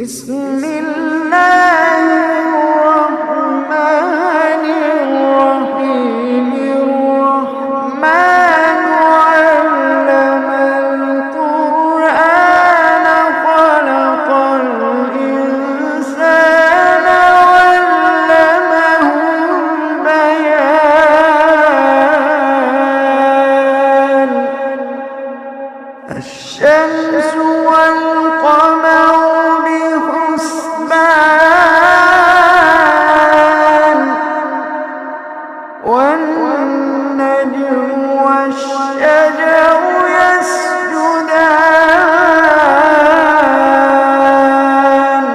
بسم الله الرحمن الرحيم الرحمن علم القرآن خلق الإنسان علمه البيان الشمس والقمر بحسبان والنجم والشجر يسجدان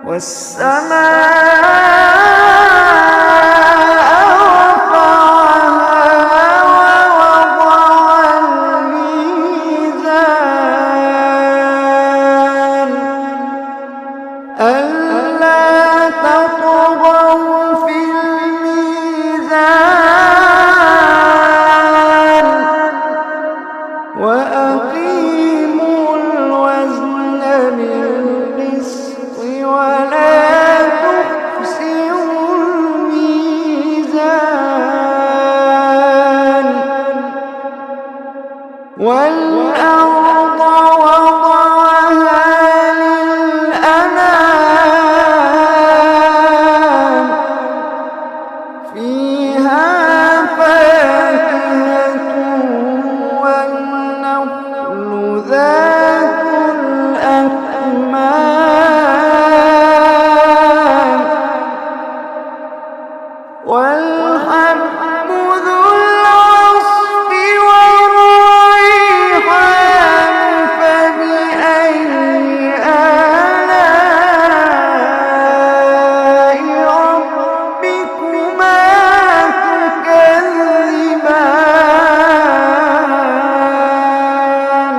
والسماء ألا تطغوا في الميزان وأقيموا الوزن بالقسط ولا تخسروا الميزان والأرض وضعها للأنام فيها فاكهة والنخل ذات الأكمام والحب ذو العصف والريحان فبأي آلاء ربكما تكذبان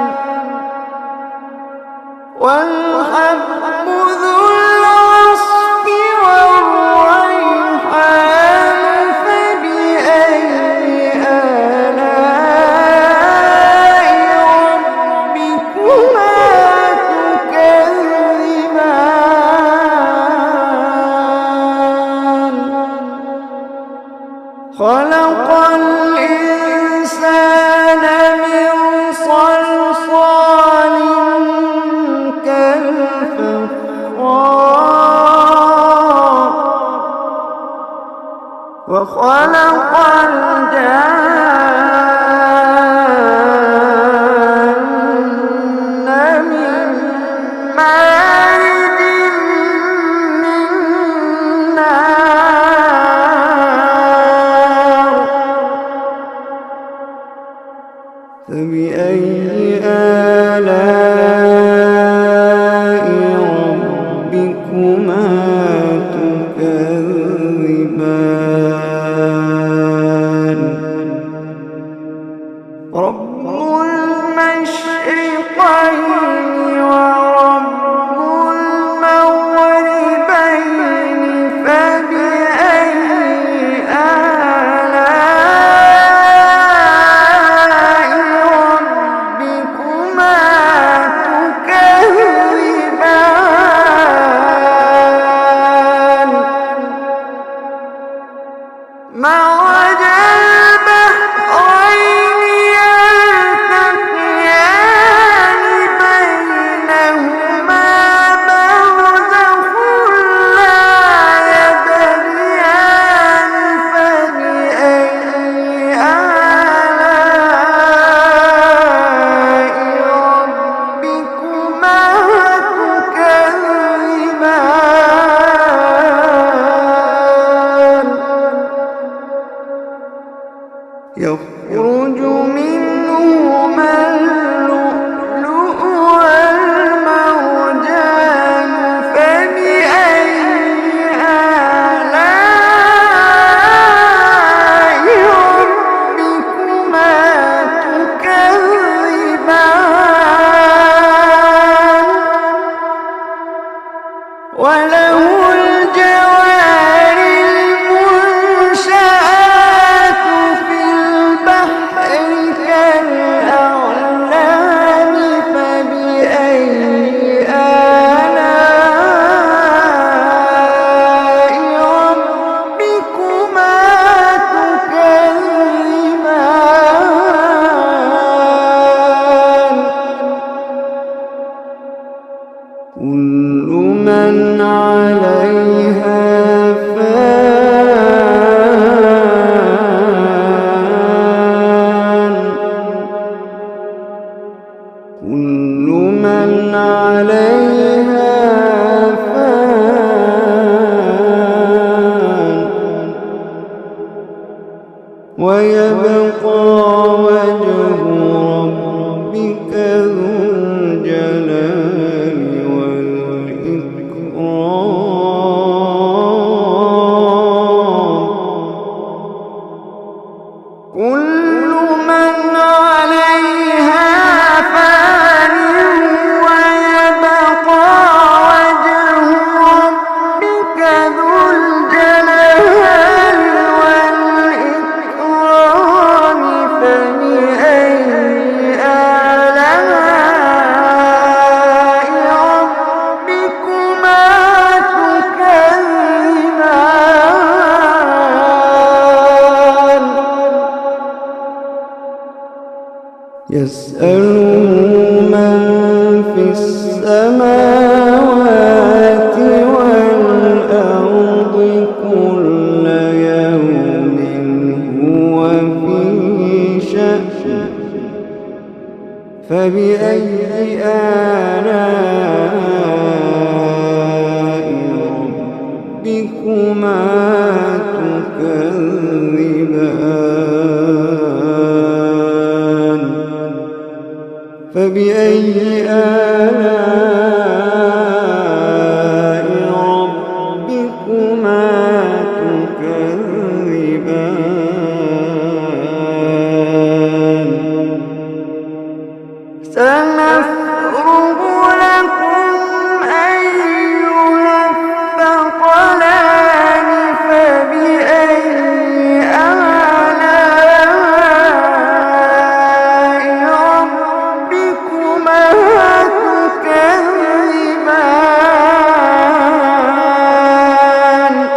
والحب ذو العصف والريحان فبأي آلاء ربكما تكذبان خلق الإنسان من صلصال كالفخار وخلق الجان من مارج من نار فبأي آلاء ربكما تكذبان رب المشرقين ورب المغربين فبأي آلاء ربكما تكذبان مرج البحرين يلتقيان بينهما برزخ لا يبغيان فبأي آلاء ربكما تكذبان يخرج منهما اللؤلؤ والمرجان فبأي آلاء ربكما تكذبان وله الجوار المنشآت في البحر كالأعلام فبأي كل من عليها فان كل من عليها فان ويبقى وجه ربك ذو الجلال والإكرام كل من عليها فان ويبقى وجه ربك ذو الجلال والإكرام فبأي آلاء ربكما تكذبان يسأله من في السماوات والأرض كل يوم هو في شأن فبأي آلاء ربكما تكذبان فبأي آلاء ربكما تكذبان سنفرغ لكم أيها الثقلان فبأي آلاء ربكما تكذبان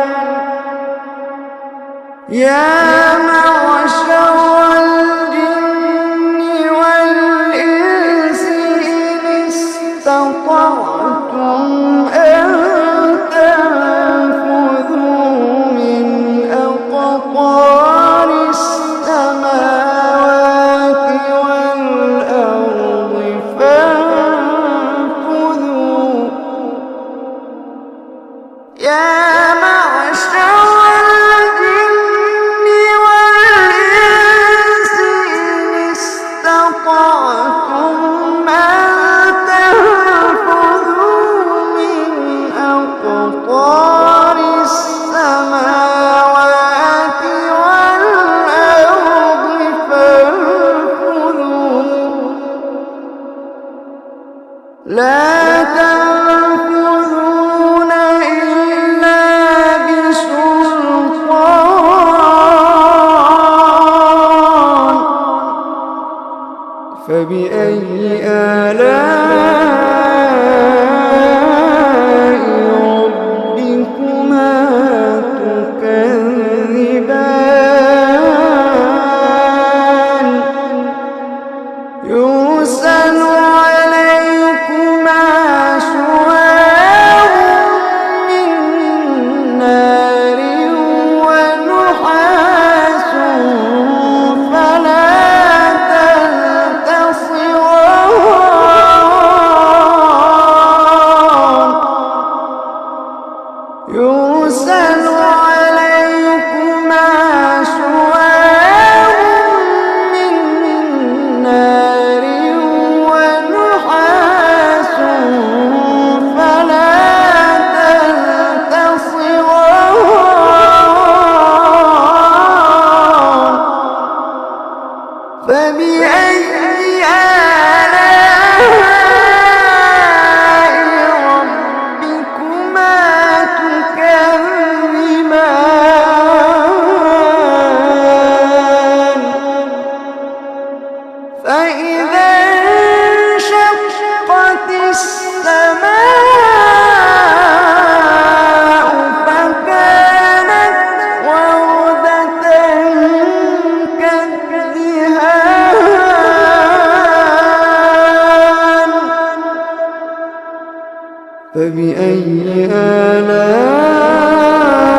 يا معشر الجن والإنس إن استطعتم أن تنفذوا من أقطار السماوات والأرض فانفذوا يا معشر الجن والإنس إن استطعتم أن تنفذوا من أقطار السماوات والأرض فانفذوا لا تنفذون إلا بسلطان فبأي آلاء ربكما تكذبان يرسل عليكما شواظ من نار ونحاس فلا تنتصران فبأي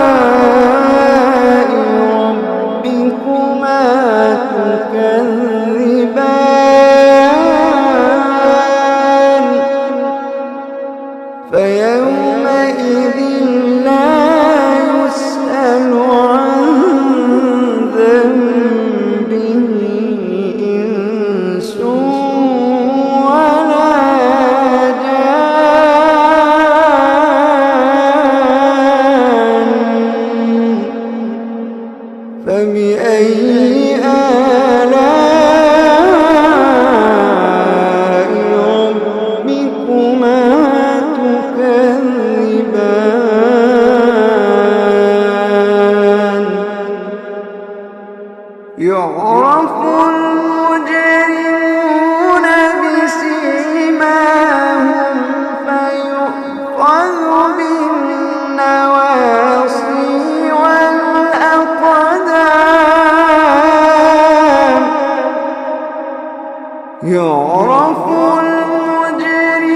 آلاء ربكما تكذبان فيومئذ لا يسأل عن ذنبه إنس ولا جان فبأي آلاء ربكما تكذبان يعرف المجرمون بسيماهم فيؤخذ بالنواصي والأقدام يعرف المجرمون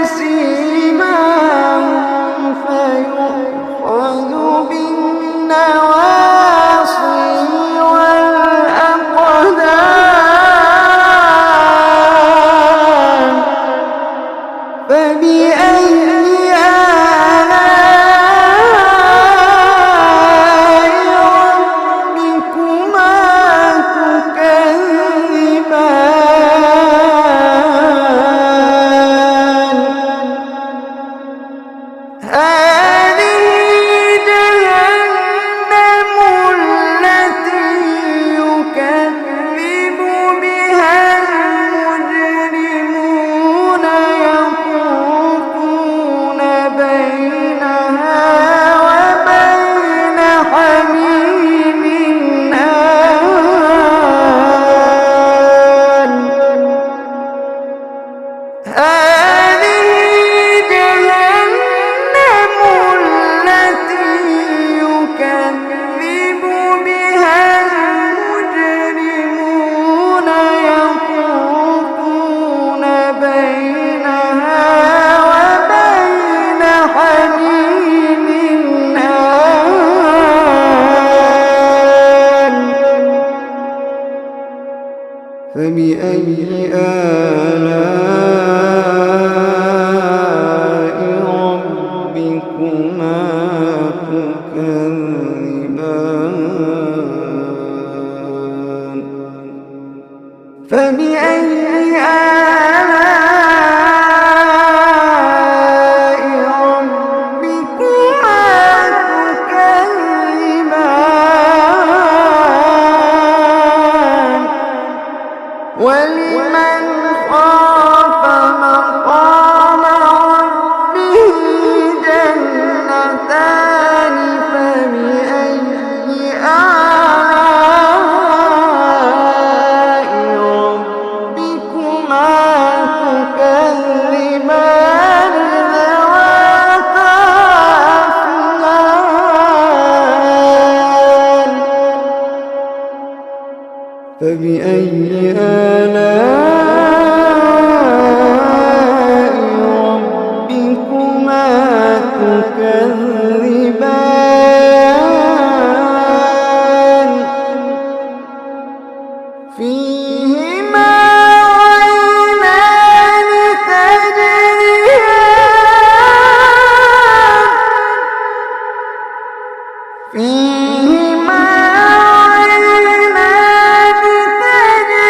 بسيماهم فيؤخذ بالنواصي والأقدام فبأي آلاء ربكما تكذبان هذه جهنم التي يكذب بها المجرمون يطوفون بينها وبين حميم آن هذه جهنم التي يكذب بها المجرمون يطوفون بينها وبين حميم آن فبأي آلاء ربكما تكذبان فبأي آلاء ربكما تكذبان ولمن خاف مقام ربه جنتان فبأي آلاء ربكما تكذبان ذواتا أفنان فبأي آلاء ربكما تكذبان فيهما عينان تجريان فيهما عينان تجريان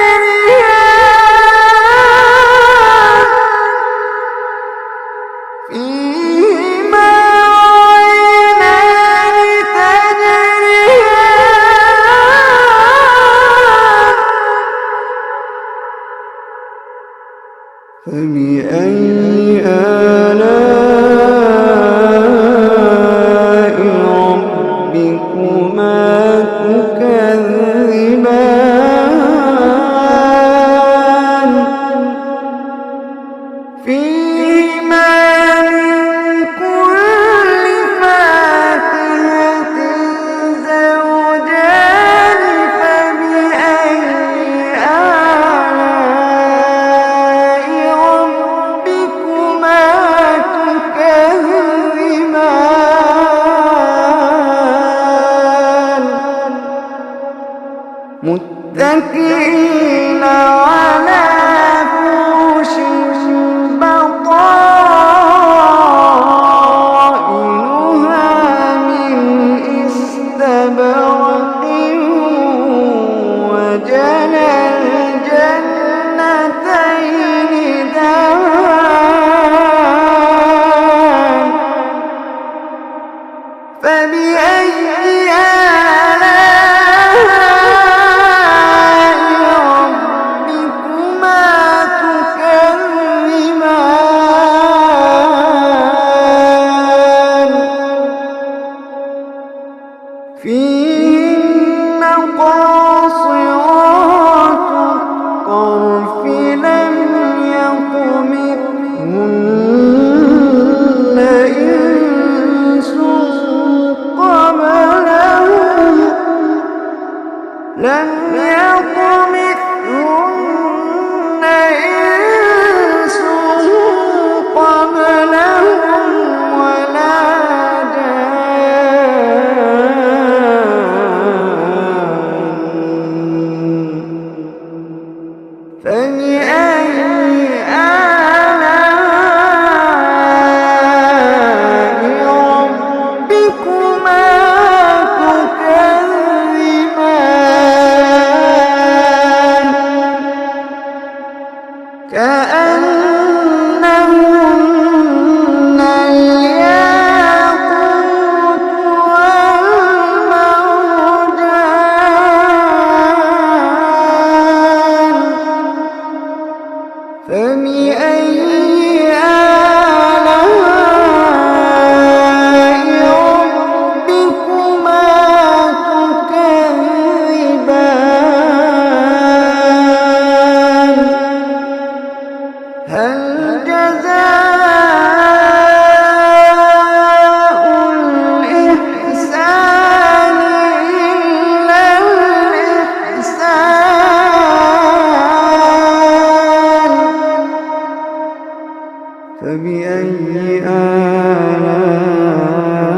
فبأي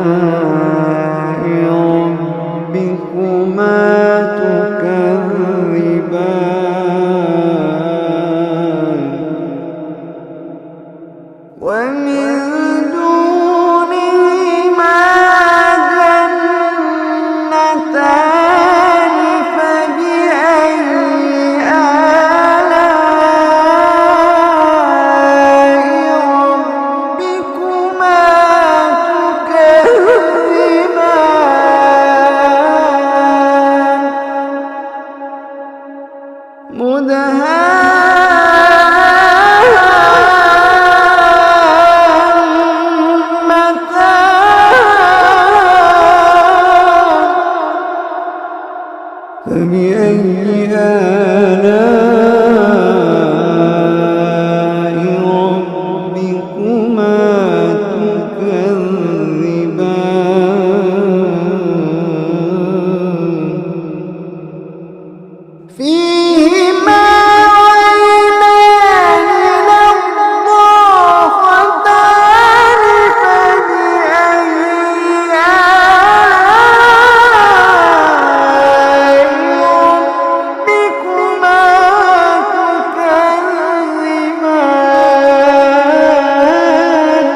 آلاء ربكما تكذبان ومن دونهما جنتان فبأي آلاء ربكما تكذبان فبأي آلاء ربكما تكذبان فيهما عينان نضاختان فبأي آلاء ربكما تكذبان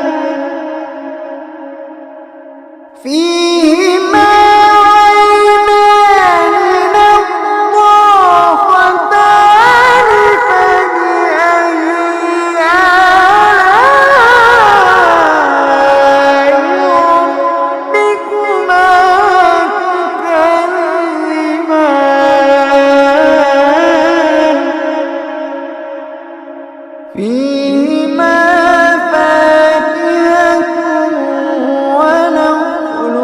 فيهما عينان نضاختان فبأي آلاء ربكما تكذبان فيهما فاكهة ونخل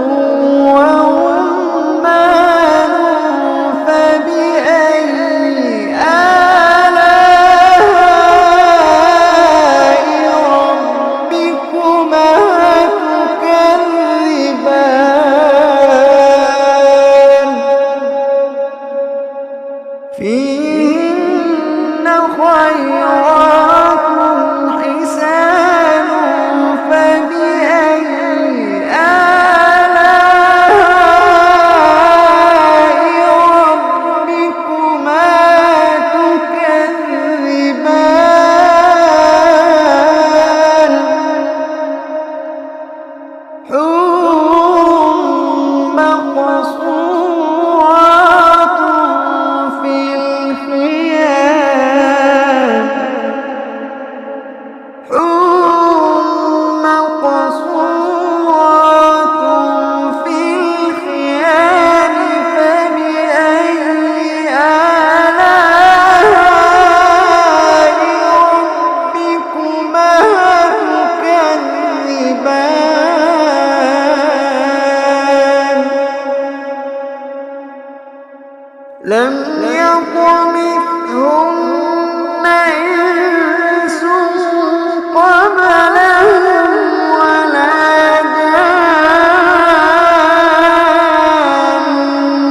ورمان فبأي آلاء ربكما تكذبان فيهن خيرات حسان فبأي آلاء ربكما تكذبان حور مقصورات في الخيام حور مقصورات في الخيام فبأي آلاء ربكما تكذبان لم يطمثهن إنس قبلهم ولا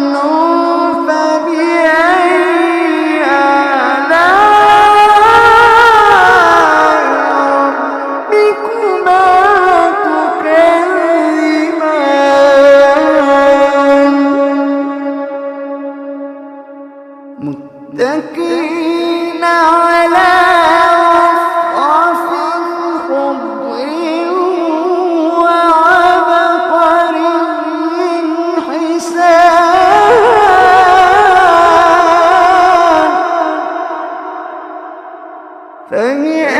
جان فبأي آلاء ربكما تكذبان متكئين على رفرف خضر وعبقري حسان فبأي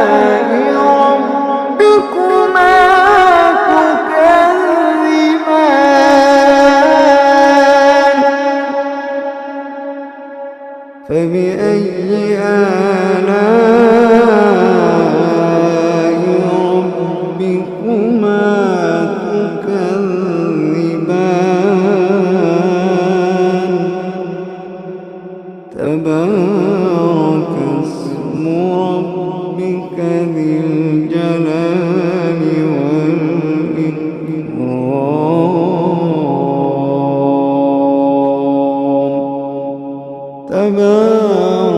آلاء ربكما تكذبان فبأي آلاء ربكما تكذبان تبارك اسم ربك ذي الجلال والإكرام تبارك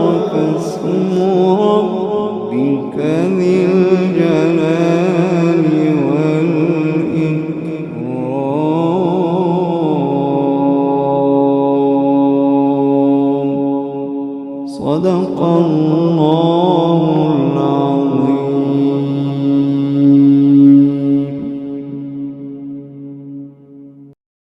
صدق الله